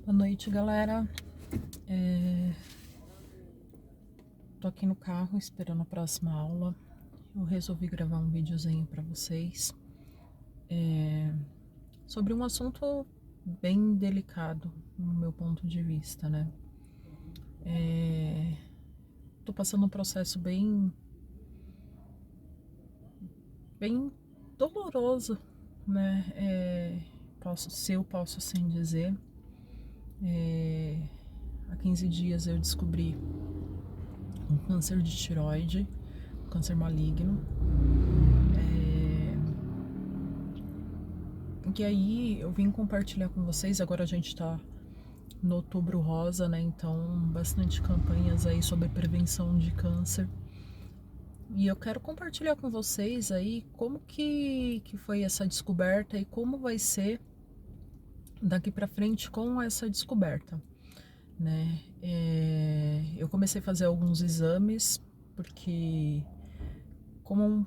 Boa noite, galera. Tô aqui no carro esperando a próxima aula. Eu resolvi gravar um videozinho para vocês sobre um assunto bem delicado no meu ponto de vista, né? Tô passando um processo bem doloroso, né? Se eu posso assim dizer. Há 15 dias eu descobri um câncer de tireoide, um câncer maligno. E aí eu vim compartilhar com vocês. Agora a gente tá no Outubro Rosa, né? Então bastante campanhas aí sobre prevenção de câncer. E eu quero compartilhar com vocês aí como que foi essa descoberta e como vai ser daqui pra frente com essa descoberta, né? Eu comecei a fazer alguns exames, porque como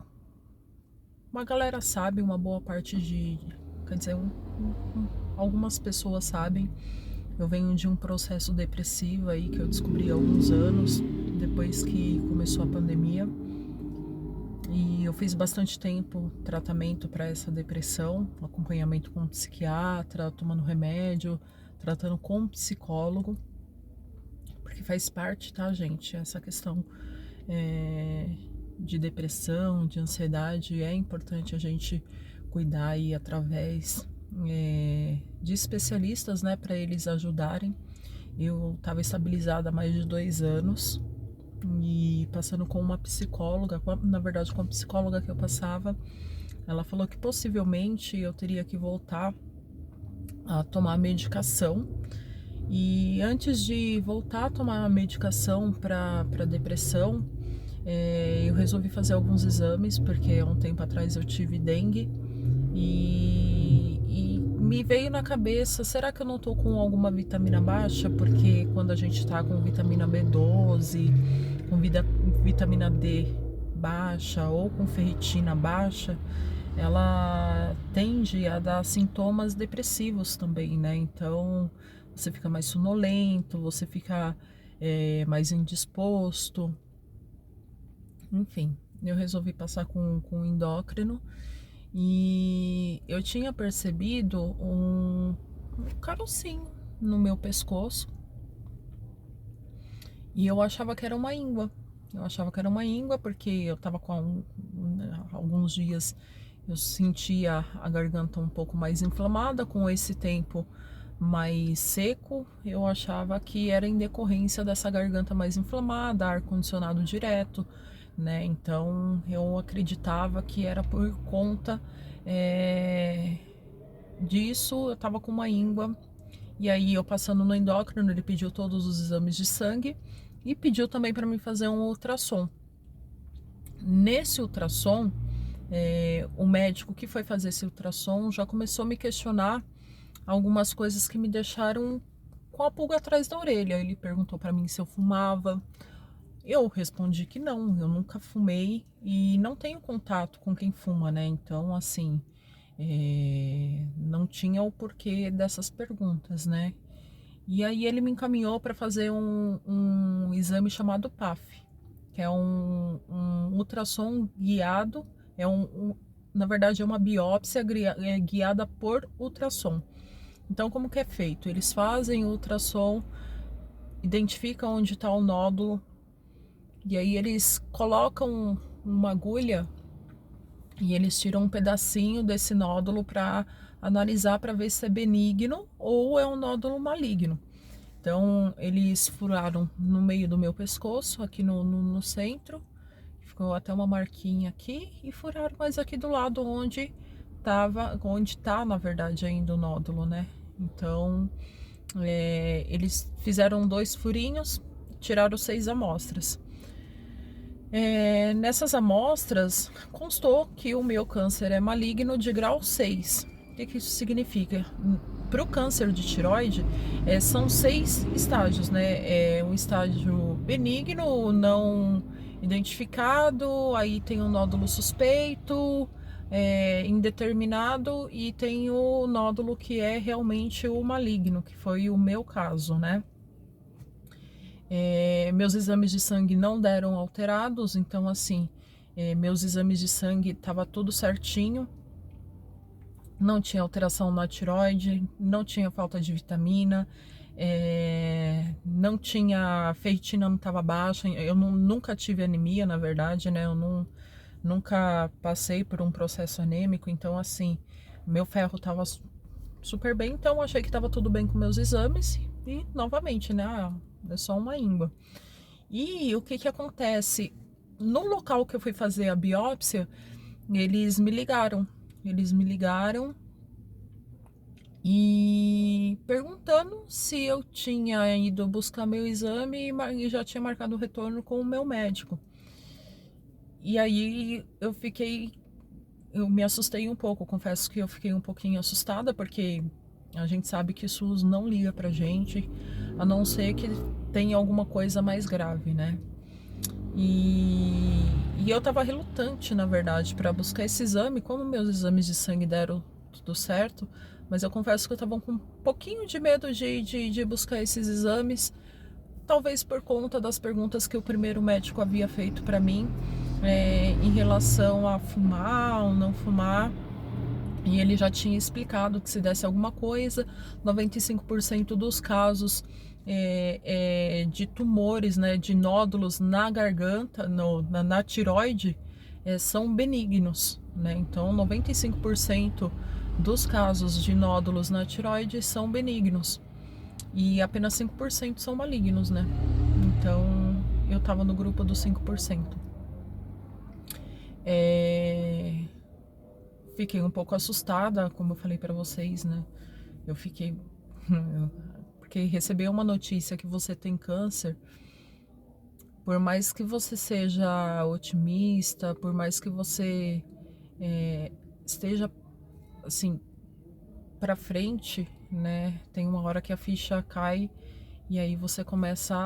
uma galera sabe, uma boa parte quer dizer, algumas pessoas sabem, eu venho de um processo depressivo aí que eu descobri há alguns anos, depois que começou a pandemia. E eu fiz bastante tempo tratamento para essa depressão, acompanhamento com psiquiatra, tomando remédio, tratando com psicólogo, porque faz parte, tá, gente? Essa questão de depressão, de ansiedade, é importante a gente cuidar aí através de especialistas, né, para eles ajudarem. Eu estava estabilizada há mais de 2 anos e passando com uma psicóloga, na verdade com a psicóloga que eu passava, ela falou que possivelmente eu teria que voltar a tomar a medicação. E antes de voltar a tomar a medicação para depressão, eu resolvi fazer alguns exames, porque há um tempo atrás eu tive dengue e me veio na cabeça, será que eu não tô com alguma vitamina baixa? Porque quando a gente tá com vitamina B12, com vitamina D baixa ou com ferritina baixa, ela tende a dar sintomas depressivos também, né? Então você fica mais sonolento, você fica mais indisposto. Enfim, eu resolvi passar com endócrino e eu tinha percebido um carocinho no meu pescoço e eu achava que era uma íngua. Eu achava que era uma íngua porque eu tava com alguns dias eu sentia a garganta um pouco mais inflamada, com esse tempo mais seco, eu achava que era em decorrência dessa garganta mais inflamada, ar-condicionado direto, né? Então eu acreditava que era por conta disso. Eu tava com uma íngua e aí eu passando no endócrino, ele pediu todos os exames de sangue e pediu também para mim fazer um ultrassom. Nesse ultrassom, o médico que foi fazer esse ultrassom já começou a me questionar algumas coisas que me deixaram com a pulga atrás da orelha. Ele perguntou para mim se eu fumava. Eu respondi que não, eu nunca fumei e não tenho contato com quem fuma, né? Então, assim, não tinha o porquê dessas perguntas, né? E aí ele me encaminhou para fazer um exame chamado PAF, que é um ultrassom guiado, na verdade é uma biópsia guiada por ultrassom. Então, como que é feito? Eles fazem o ultrassom, identificam onde está o nódulo, e aí eles colocam uma agulha e eles tiram um pedacinho desse nódulo para analisar, para ver se é benigno ou é um nódulo maligno. Então, eles furaram no meio do meu pescoço, aqui no centro, ficou até uma marquinha aqui, e furaram mais aqui do lado onde tá, na verdade, ainda o nódulo, né? Então, eles fizeram 2 furinhos, tiraram 6 amostras. Nessas amostras, constou que o meu câncer é maligno de grau 6. O que isso significa? Para o câncer de tireoide, são 6 estágios, né? Um estágio benigno, não identificado, aí tem um nódulo suspeito, indeterminado e tem o nódulo que é realmente o maligno, que foi o meu caso, né? Meus exames de sangue não deram alterados, então assim, meus exames de sangue tava tudo certinho, não tinha alteração na tireoide, não tinha falta de vitamina, não tinha, ferritina não estava baixa, eu nunca tive anemia, na verdade, né? Nunca passei por um processo anêmico, então assim, meu ferro estava super bem, então achei que estava tudo bem com meus exames e novamente, né? É só uma íngua. E o que que acontece? No local que eu fui fazer a biópsia, eles me ligaram. Eles me ligaram e perguntando se eu tinha ido buscar meu exame e já tinha marcado o retorno com o meu médico. E aí eu me assustei um pouco, confesso que eu fiquei um pouquinho assustada, porque a gente sabe que o SUS não liga pra gente, a não ser que tenha alguma coisa mais grave, né? E eu tava relutante, na verdade, para buscar esse exame, como meus exames de sangue deram tudo certo, mas eu confesso que eu tava com um pouquinho de medo de buscar esses exames, talvez por conta das perguntas que o primeiro médico havia feito para mim, em relação a fumar ou não fumar. E ele já tinha explicado que se desse alguma coisa, 95% dos casos de tumores, né, de nódulos na garganta, na tireoide, são benignos, né? Então, 95% dos casos de nódulos na tireoide são benignos e apenas 5% são malignos, né? Então, eu tava no grupo dos 5%. Fiquei um pouco assustada, como eu falei para vocês, né? Eu fiquei porque receber uma notícia que você tem câncer, por mais que você seja otimista, por mais que você esteja assim para frente, né? Tem uma hora que a ficha cai e aí você começa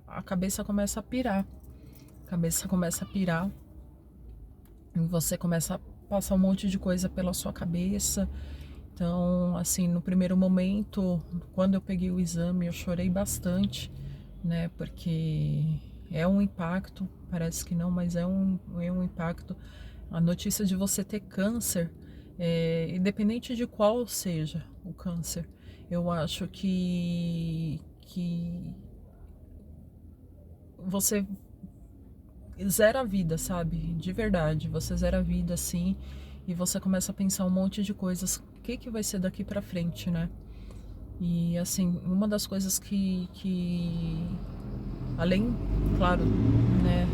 a cabeça começa a pirar, a cabeça começa a pirar e você começa a passar um monte de coisa pela sua cabeça. Então, assim, no primeiro momento, quando eu peguei o exame, eu chorei bastante, né? Porque é um impacto, parece que não, mas é um impacto. A notícia de você ter câncer, independente de qual seja o câncer, eu acho que você zera a vida, sabe? De verdade, você zera a vida, assim, e você começa a pensar um monte de coisas. O que que vai ser daqui pra frente, né? E, assim, uma das coisas que além, claro, né,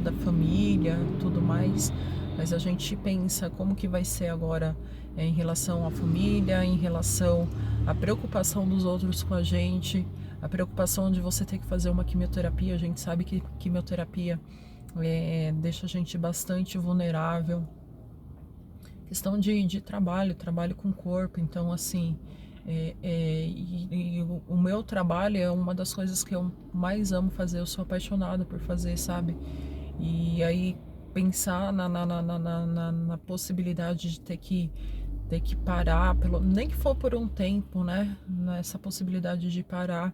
da família, tudo mais, mas a gente pensa como que vai ser agora em relação à família, em relação à preocupação dos outros com a gente, a preocupação de você ter que fazer uma quimioterapia. A gente sabe que quimioterapia deixa a gente bastante vulnerável. Questão de trabalho com o corpo, então assim, o meu trabalho é uma das coisas que eu mais amo fazer, eu sou apaixonada por fazer, sabe? E aí pensar na possibilidade de ter que parar, nem que for por um tempo, né? Nessa possibilidade de parar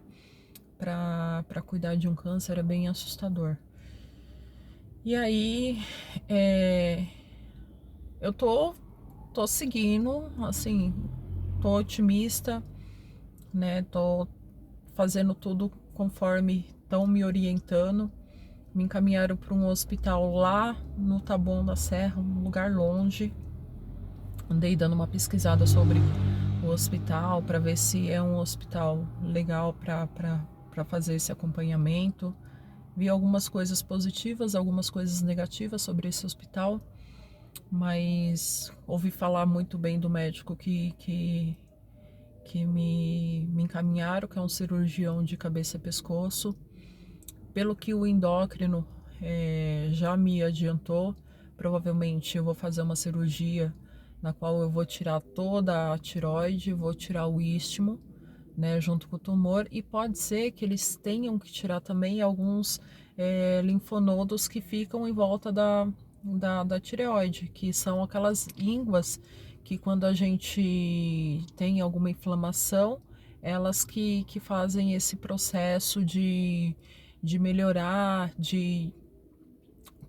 para cuidar de um câncer é bem assustador. E aí, eu tô seguindo, assim, tô otimista, né? Tô fazendo tudo conforme estão me orientando. Me encaminharam para um hospital lá no Taboão da Serra, um lugar longe. Andei dando uma pesquisada sobre o hospital para ver se é um hospital legal para fazer esse acompanhamento. Vi algumas coisas positivas, algumas coisas negativas sobre esse hospital, mas ouvi falar muito bem do médico que me encaminharam, que é um cirurgião de cabeça e pescoço. Pelo que o endócrino já me adiantou, provavelmente eu vou fazer uma cirurgia na qual eu vou tirar toda a tireoide, vou tirar o istmo, né, junto com o tumor, e pode ser que eles tenham que tirar também alguns linfonodos que ficam em volta da tireoide, que são aquelas ínguas que quando a gente tem alguma inflamação, elas que fazem esse processo de melhorar, de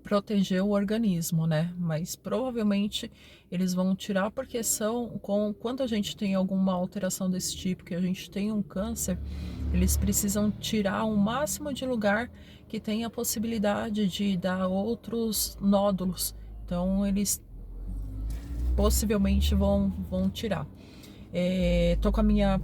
proteger o organismo, né? Mas provavelmente eles vão tirar porque quando a gente tem alguma alteração desse tipo, que a gente tem um câncer, eles precisam tirar o máximo de lugar que tem a possibilidade de dar outros nódulos. Então eles possivelmente vão tirar. Tô com a minha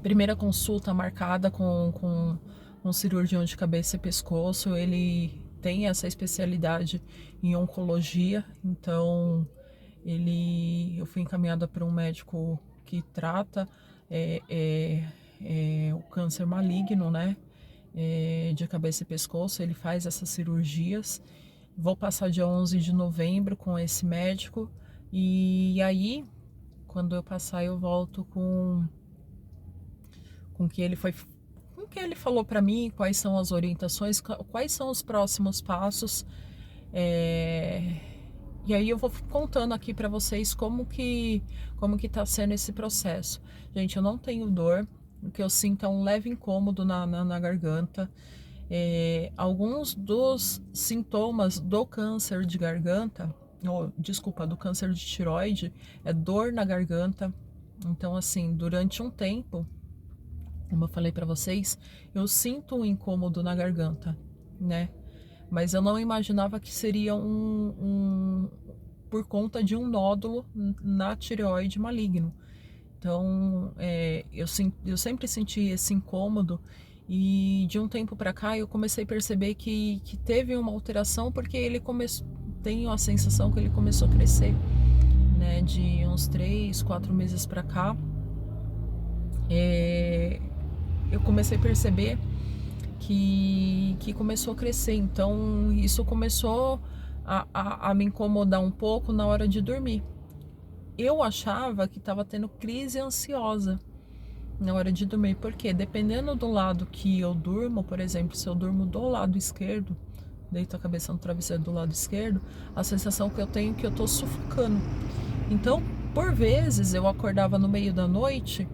primeira consulta marcada com um cirurgião de cabeça e pescoço. Ele tem essa especialidade em oncologia, então eu fui encaminhada para um médico que trata o câncer maligno, né? De cabeça e pescoço. Ele faz essas cirurgias. Vou passar dia 11 de novembro com esse médico, e aí, quando eu passar, eu volto com que ele foi com que ele falou para mim, quais são as orientações, quais são os próximos passos. E aí eu vou contando aqui para vocês como que tá sendo esse processo. Gente, eu não tenho dor, o que eu sinto é um leve incômodo na garganta. Alguns dos sintomas do câncer de garganta, desculpa, do câncer de tireoide, é dor na garganta. Então, assim, durante um tempo, como eu falei para vocês, eu sinto um incômodo na garganta, né? Mas eu não imaginava que seria por conta de um nódulo na tireoide maligno. Então, eu sempre senti esse incômodo, e de um tempo para cá eu comecei a perceber que teve uma alteração, porque tenho a sensação que ele começou a crescer, né? De uns 3, 4 meses para cá, eu comecei a perceber que começou a crescer. Então isso começou a me incomodar um pouco na hora de dormir. Eu achava que estava tendo crise ansiosa na hora de dormir, porque dependendo do lado que eu durmo, por exemplo, se eu durmo do lado esquerdo, deito a cabeça no travesseiro do lado esquerdo, a sensação que eu tenho é que eu tô sufocando. Então, por vezes, eu acordava no meio da noite,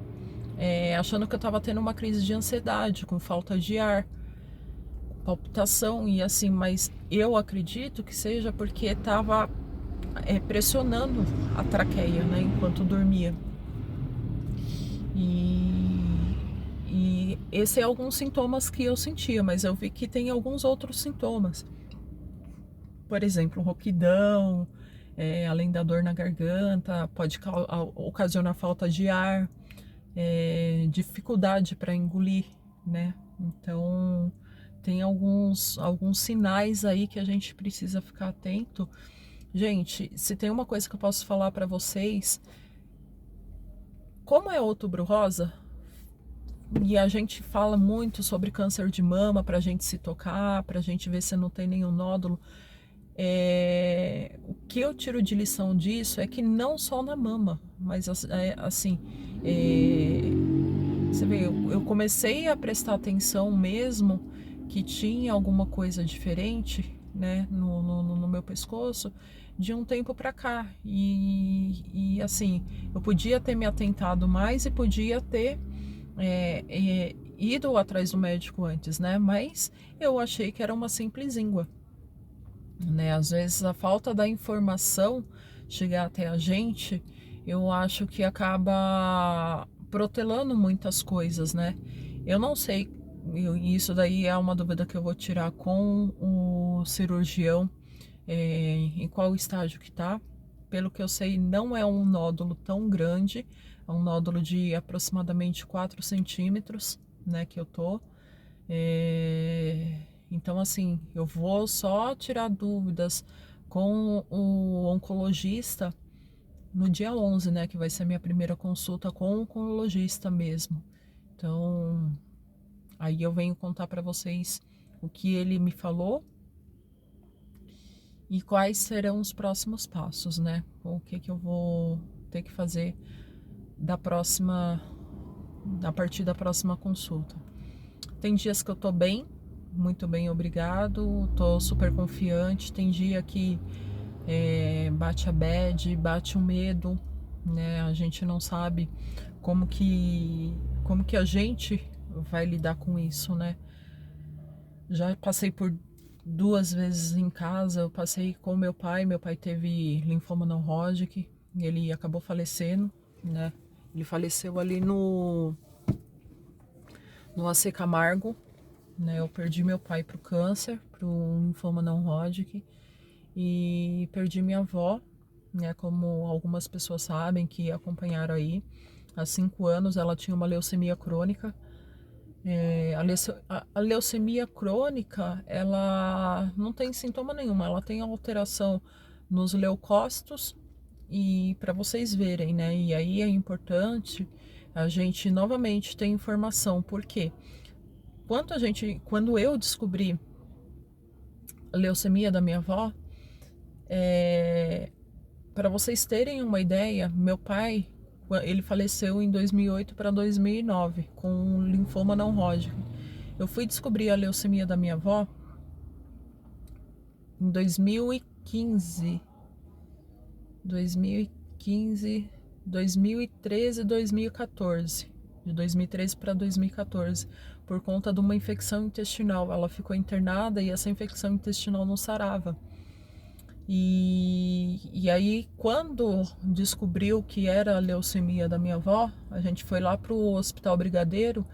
achando que eu estava tendo uma crise de ansiedade, com falta de ar, palpitação e assim, mas eu acredito que seja porque estava pressionando a traqueia, né, enquanto dormia. E esse é alguns sintomas que eu sentia, mas eu vi que tem alguns outros sintomas. Por exemplo, rouquidão, além da dor na garganta, pode ocasionar falta de ar, dificuldade para engolir, né? Então, tem alguns sinais aí que a gente precisa ficar atento. Gente, se tem uma coisa que eu posso falar para vocês, como é Outubro Rosa, e a gente fala muito sobre câncer de mama pra gente se tocar, pra gente ver se não tem nenhum nódulo, o que eu tiro de lição disso é que não só na mama, mas assim, você vê, eu comecei a prestar atenção mesmo que tinha alguma coisa diferente, né, no meu pescoço, de um tempo para cá. E assim, eu podia ter me atentado mais e podia ter ido atrás do médico antes, né? Mas eu achei que era uma simples íngua, né? Às vezes a falta da informação chegar até a gente, eu acho que acaba protelando muitas coisas, né? Eu não sei, isso daí é uma dúvida que eu vou tirar com o cirurgião, em qual estágio que tá. Pelo que eu sei, não é um nódulo tão grande, é um nódulo de aproximadamente 4 centímetros, né, que eu tô. Então, assim, eu vou só tirar dúvidas com o oncologista no dia 11, né, que vai ser a minha primeira consulta com o oncologista mesmo. Então, aí eu venho contar para vocês o que ele me falou e quais serão os próximos passos, né? O que eu vou ter que fazer a partir da próxima consulta. Tem dias que eu tô bem, muito bem, obrigado. Tô super confiante. Tem dia que bate a bad, bate o medo, né? A gente não sabe como que a gente vai lidar com isso, né? Já passei por 2 vezes em casa. Eu passei com meu pai. Meu pai teve linfoma não Hodgkin. Ele acabou falecendo, né? Ele faleceu ali no AC Camargo, né? Eu perdi meu pai pro câncer, pro linfoma não Hodgkin, e perdi minha avó, né? Como algumas pessoas sabem que acompanharam aí. Há 5 anos ela tinha uma leucemia crônica. A leucemia crônica, ela não tem sintoma nenhum, ela tem alteração nos leucócitos, e para vocês verem, né? E aí é importante a gente novamente ter informação, porque quando eu descobri a leucemia da minha avó, para vocês terem uma ideia, meu pai, ele faleceu em 2008 para 2009 com linfoma não Hodgkin. Eu fui descobrir a leucemia da minha avó em 2015, 2015, 2013 e 2014. De 2013 para 2014, por conta de uma infecção intestinal. Ela ficou internada e essa infecção intestinal não sarava. E aí, quando descobriu que era a leucemia da minha avó, a gente foi lá para o Hospital Brigadeiro,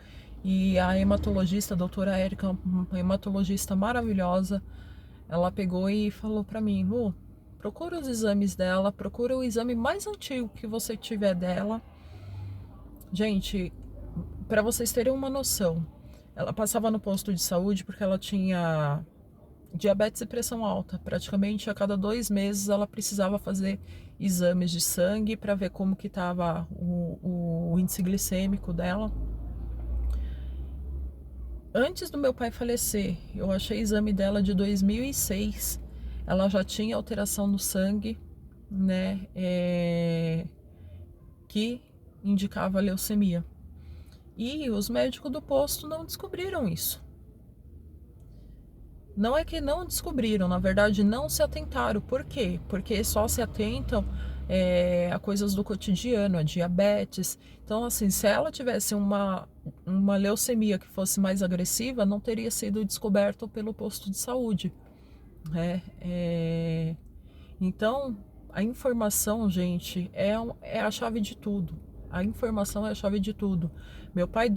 e a hematologista, a doutora Érica, uma hematologista maravilhosa, ela pegou e falou para mim: Lu, procura os exames dela, procura o exame mais antigo que você tiver dela. Gente, para vocês terem uma noção, ela passava no posto de saúde porque ela tinha diabetes e pressão alta. Praticamente a cada 2 meses ela precisava fazer exames de sangue para ver como que estava o índice glicêmico dela. Antes do meu pai falecer, eu achei exame dela de 2006. Ela já tinha alteração no sangue, né? Que indicava leucemia. E os médicos do posto não descobriram isso. Não é que não descobriram, na verdade não se atentaram. Por quê? Porque só se atentam a coisas do cotidiano, a diabetes. Então, assim, se ela tivesse uma leucemia que fosse mais agressiva, não teria sido descoberto pelo posto de saúde, né? Então, a informação, gente, é a chave de tudo. A informação é a chave de tudo. Meu pai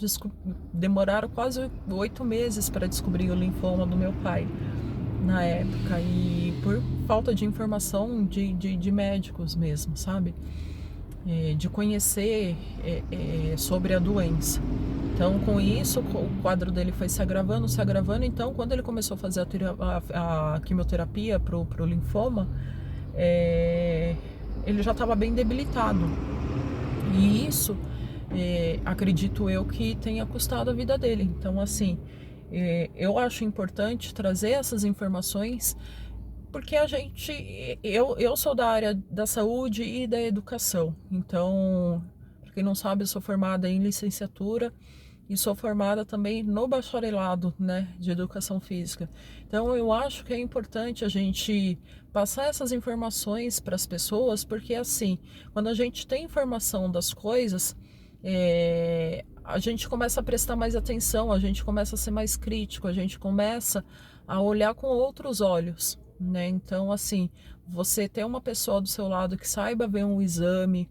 demoraram quase 8 meses para descobrir o linfoma do meu pai na época, e por falta de informação de médicos mesmo, sabe? De conhecer sobre a doença. Então, com isso, o quadro dele foi se agravando, se agravando. Então, quando ele começou a fazer a quimioterapia pro linfoma, ele já estava bem debilitado. E isso, acredito eu, que tenha custado a vida dele. Então, assim, eu acho importante trazer essas informações, porque eu sou da área da saúde e da educação. Então, para quem não sabe, eu sou formada em licenciatura e sou formada também no bacharelado, né, de educação física. Então, eu acho que é importante a gente passar essas informações para as pessoas, porque assim, quando a gente tem informação das coisas, a gente começa a prestar mais atenção, a gente começa a ser mais crítico, a gente começa a olhar com outros olhos, né? Então, assim, você ter uma pessoa do seu lado que saiba ver um exame,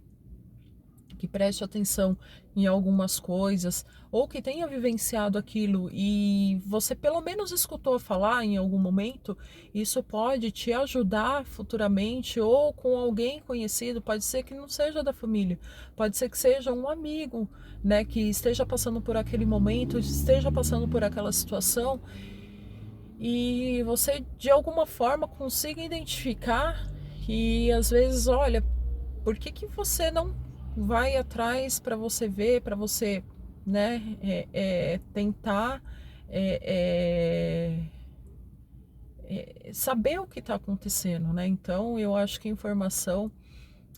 que preste atenção em algumas coisas, ou que tenha vivenciado aquilo e você pelo menos escutou falar em algum momento, isso pode te ajudar futuramente, ou com alguém conhecido. Pode ser que não seja da família, pode ser que seja um amigo, né, que esteja passando por aquele momento, esteja passando por aquela situação, e você de alguma forma consiga identificar. E às vezes, olha, por que você não vai atrás para você ver, para você, né, tentar saber o que está acontecendo, né? Então, eu acho que informação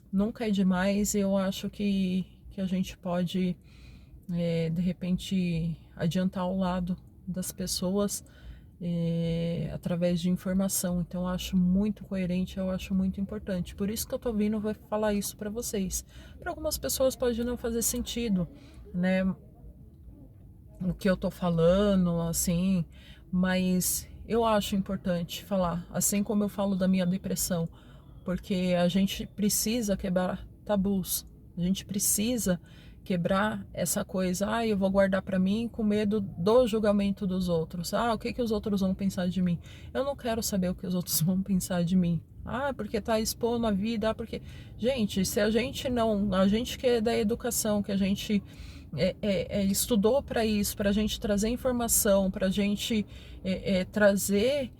nunca é demais. Eu acho que a gente pode, de repente, adiantar o lado das pessoas, através de informação. Então eu acho muito coerente, eu acho muito importante. Por isso que eu tô vindo vai falar isso para vocês. Para algumas pessoas pode não fazer sentido, né? O que eu tô falando, assim, mas eu acho importante falar, assim como eu falo da minha depressão, porque a gente precisa quebrar tabus, a gente precisa quebrar essa coisa, eu vou guardar para mim com medo do julgamento dos outros. O que que os outros vão pensar de mim? Eu não quero saber o que os outros vão pensar de mim. Porque tá expondo a vida, porque gente, se a gente não, a gente que é da educação, que a gente estudou para isso, para a gente trazer informação, para a gente trazer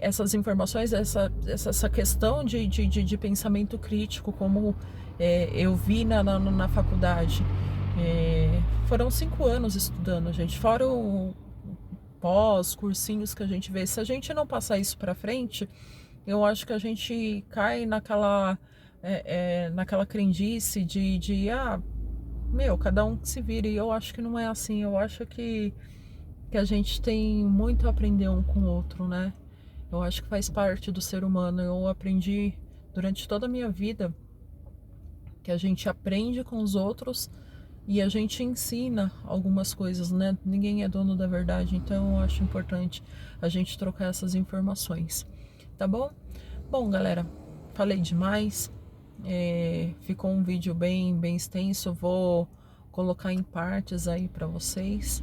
essas informações, essa questão de pensamento crítico, como eu vi na faculdade. Foram 5 anos estudando, gente, fora o pós, cursinhos que a gente vê. Se a gente não passar isso para frente, eu acho que a gente cai naquela crendice cada um que se vire. E eu acho que não é assim. Eu acho que a gente tem muito a aprender um com o outro, né? Eu acho que faz parte do ser humano. Eu aprendi durante toda a minha vida que a gente aprende com os outros e a gente ensina algumas coisas, né? Ninguém é dono da verdade, então eu acho importante a gente trocar essas informações, tá bom? Bom, galera, falei demais. Ficou um vídeo bem extenso. Vou colocar em partes aí para vocês.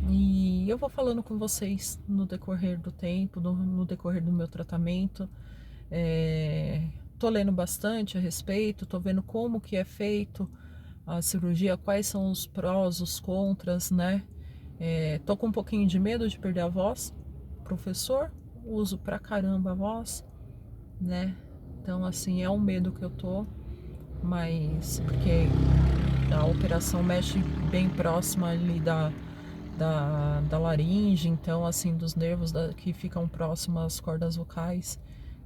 E eu vou falando com vocês no decorrer do tempo, no decorrer do meu tratamento. Tô lendo bastante a respeito, tô vendo como que é feito a cirurgia, quais são os prós, os contras, né? Tô com um pouquinho de medo de perder a voz. Professor, uso pra caramba a voz, né? Então, assim, é um medo que eu tô, mas porque a operação mexe bem próxima ali da laringe, então, assim, dos nervos que ficam próximos às cordas vocais.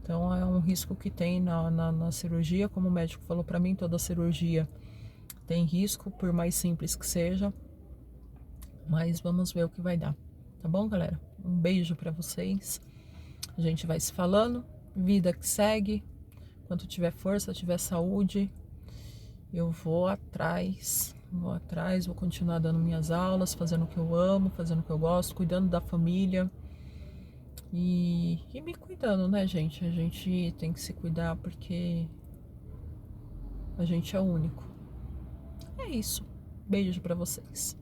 Então, é um risco que tem na cirurgia. Como o médico falou pra mim, toda cirurgia tem risco, por mais simples que seja. Mas vamos ver o que vai dar. Tá bom, galera? Um beijo pra vocês. A gente vai se falando. Vida que segue. Quando tiver força, tiver saúde, eu vou atrás, vou continuar dando minhas aulas, fazendo o que eu amo, fazendo o que eu gosto, cuidando da família e me cuidando, né, gente? A gente tem que se cuidar porque a gente é único. É isso. Beijo pra vocês.